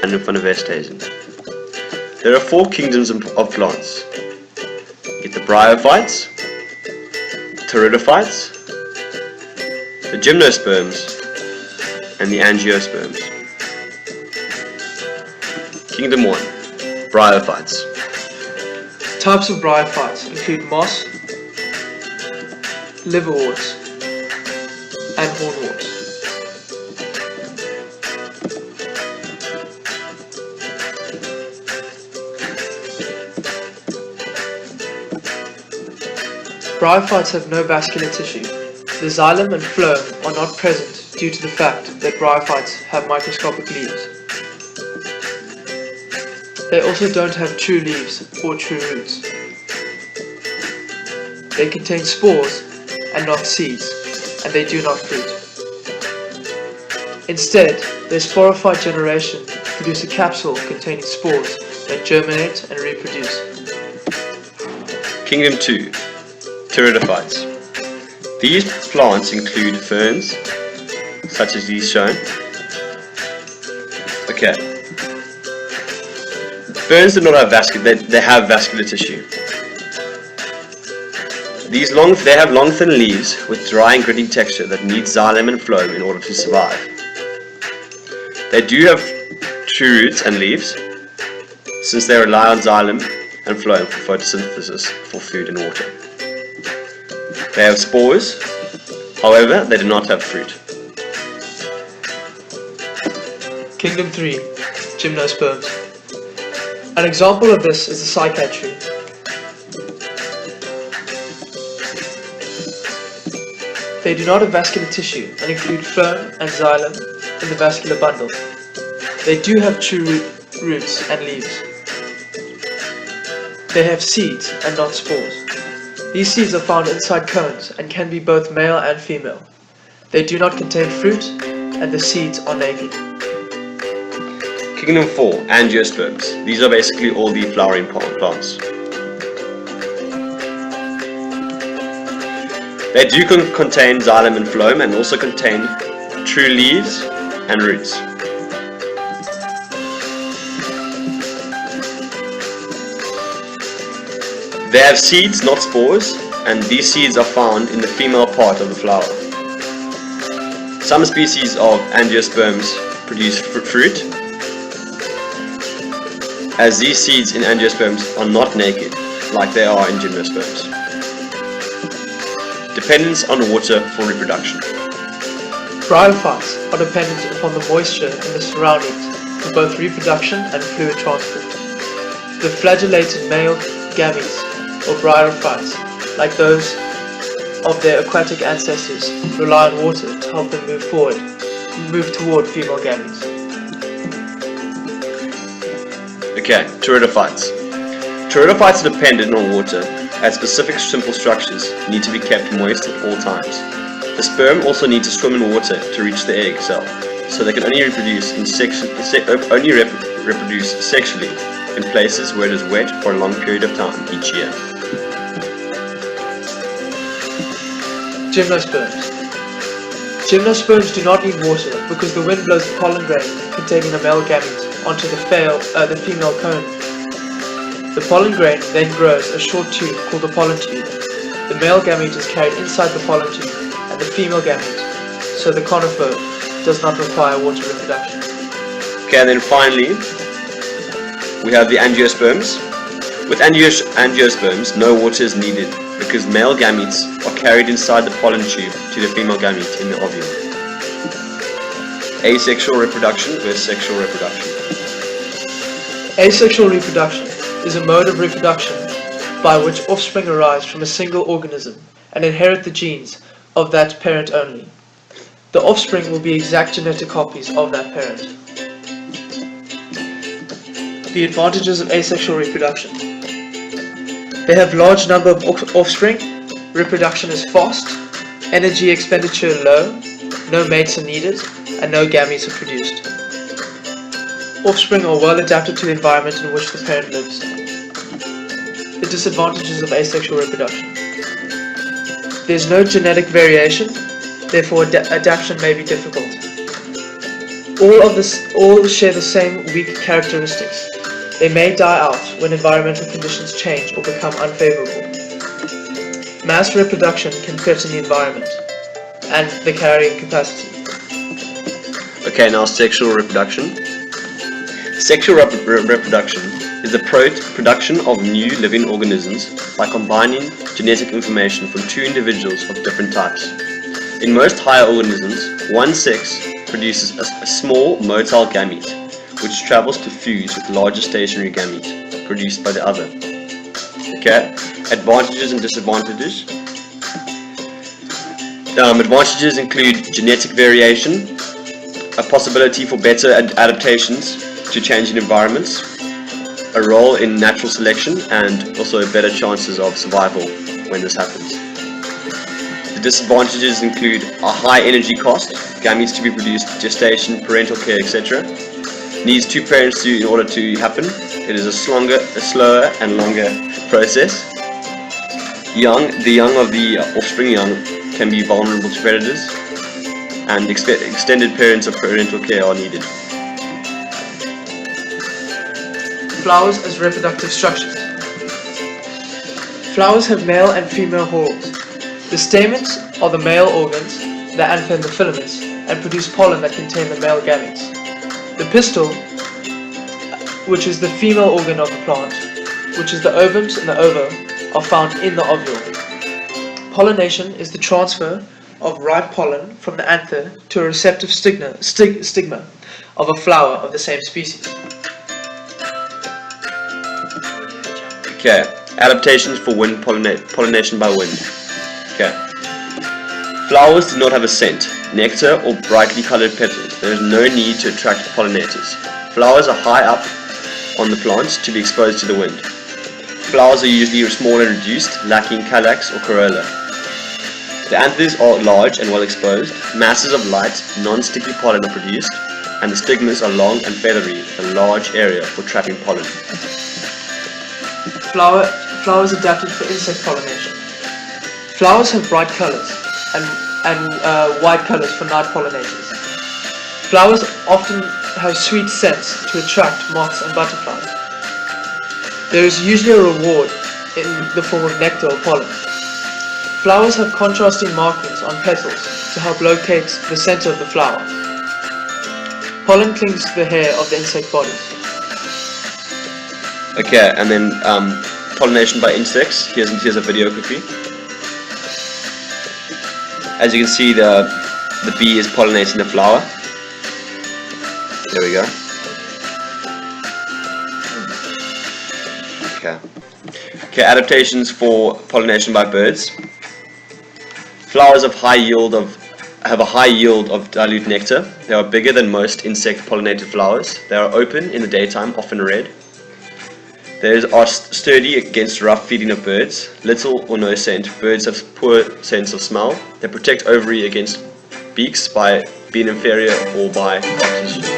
Anophanovestasen. There are 4 kingdoms of plants. You get the bryophytes, pteridophytes, the gymnosperms, and the angiosperms. Kingdom 1. Bryophytes. Types of bryophytes include moss, liverworts, and hornworts. Bryophytes have no vascular tissue. The xylem and phloem are not present due to the fact that bryophytes have microscopic leaves. They also don't have true leaves or true roots. They contain spores and not seeds, and they do not fruit. Instead, their sporophyte generation produce a capsule containing spores that germinate and reproduce. Kingdom 2. Pteridophytes. These plants include ferns, such as these shown. Okay. Ferns do not have they have vascular tissue. They have long thin leaves with dry and gritty texture that needs xylem and phloem in order to survive. They do have true roots and leaves, since they rely on xylem and phloem for photosynthesis for food and water. They have spores, however they do not have fruit. Kingdom 3. Gymnosperms. An example of this is the cycad tree. They do not have vascular tissue and include phloem and xylem in the vascular bundle. They do have true roots and leaves. They have seeds and not spores. These seeds are found inside cones and can be both male and female. They do not contain fruit and the seeds are naked. Kingdom 4. Angiosperms. These are basically all the flowering plants. They do contain xylem and phloem and also contain true leaves and roots. They have seeds, not spores, and these seeds are found in the female part of the flower. Some species of angiosperms produce fruit, as these seeds in angiosperms are not naked like they are in gymnosperms. Dependence on water for reproduction. Bryophytes are dependent upon the moisture in the surroundings for both reproduction and fluid transport. The flagellated male gametes, or bryophytes, like those of their aquatic ancestors, rely on water to help them move toward female gametes. Okay, pteridophytes. Pteridophytes are dependent on water, as specific simple structures need to be kept moist at all times. The sperm also needs to swim in water to reach the egg cell, so they can only reproduce sexually in places where it is wet for a long period of time each year. Gymnosperms. Gymnosperms do not need water because the wind blows the pollen grain containing the male gamete onto the female cone. The pollen grain then grows a short tube called the pollen tube. The male gamete is carried inside the pollen tube and the female gamete, so the conifer does not require water reproduction. Okay, and then finally we have the angiosperms. With angiosperms, no water is needed because male gametes are carried inside the pollen tube to the female gamete in the ovule. Asexual reproduction versus sexual reproduction. Asexual reproduction is a mode of reproduction by which offspring arise from a single organism and inherit the genes of that parent only. The offspring will be exact genetic copies of that parent. The advantages of asexual reproduction. They have large number of offspring, reproduction is fast, energy expenditure low, no mates are needed, and no gametes are produced. Offspring are well adapted to the environment in which the parent lives. The disadvantages of asexual reproduction. There is no genetic variation, therefore adaptation may be difficult. All share the same weak characteristics. They may die out when environmental conditions change or become unfavorable. Mass reproduction can threaten the environment and the carrying capacity. Okay, now sexual reproduction. Sexual reproduction is the production of new living organisms by combining genetic information from two individuals of different types. In most higher organisms, one sex produces a small motile gamete, which travels to fuse with larger stationary gamete produced by the other. Okay, advantages and disadvantages. Advantages include genetic variation, a possibility for better adaptations to changing environments, a role in natural selection, and also better chances of survival when this happens. The disadvantages include a high energy cost, gametes to be produced, gestation, parental care, etc. Needs two parents in order to happen. It is a slower and longer process. The young of the offspring can be vulnerable to predators, and extended periods of parental care are needed. Flowers as reproductive structures. Flowers have male and female whorls. The stamens are the male organs, the anther and the filaments, and produce pollen that contain the male gametes. The pistil, which is the female organ of the plant, which is the ovums and the ova, are found in the ovule. Pollination is the transfer of ripe pollen from the anther to a receptive stigma of a flower of the same species. Okay, adaptations for wind pollination by wind. Okay. Flowers do not have a scent, nectar, or brightly colored petals. There is no need to attract pollinators. Flowers are high up on the plants to be exposed to the wind. Flowers are usually small and reduced, lacking calyx or corolla. The anthers are large and well exposed. Masses of light, non-sticky pollen are produced, and the stigmas are long and feathery, with a large area for trapping pollen. Flowers adapted for insect pollination. Flowers have bright colors and white colors for night pollinators. Flowers often have sweet scents to attract moths and butterflies. There is usually a reward in the form of nectar or pollen. Flowers have contrasting markings on petals to help locate the center of the flower. Pollen clings to the hair of the insect bodies. Okay, and then pollination by insects. Here's a video quickly. As you can see, the bee is pollinating the flower. There we go. Okay, adaptations for pollination by birds. Flowers have a high yield of dilute nectar. They are bigger than most insect pollinated flowers. They are open in the daytime, often red. They are sturdy against rough feeding of birds. Little or no scent. Birds have poor sense of smell. They protect ovary against beaks by being inferior or by competition.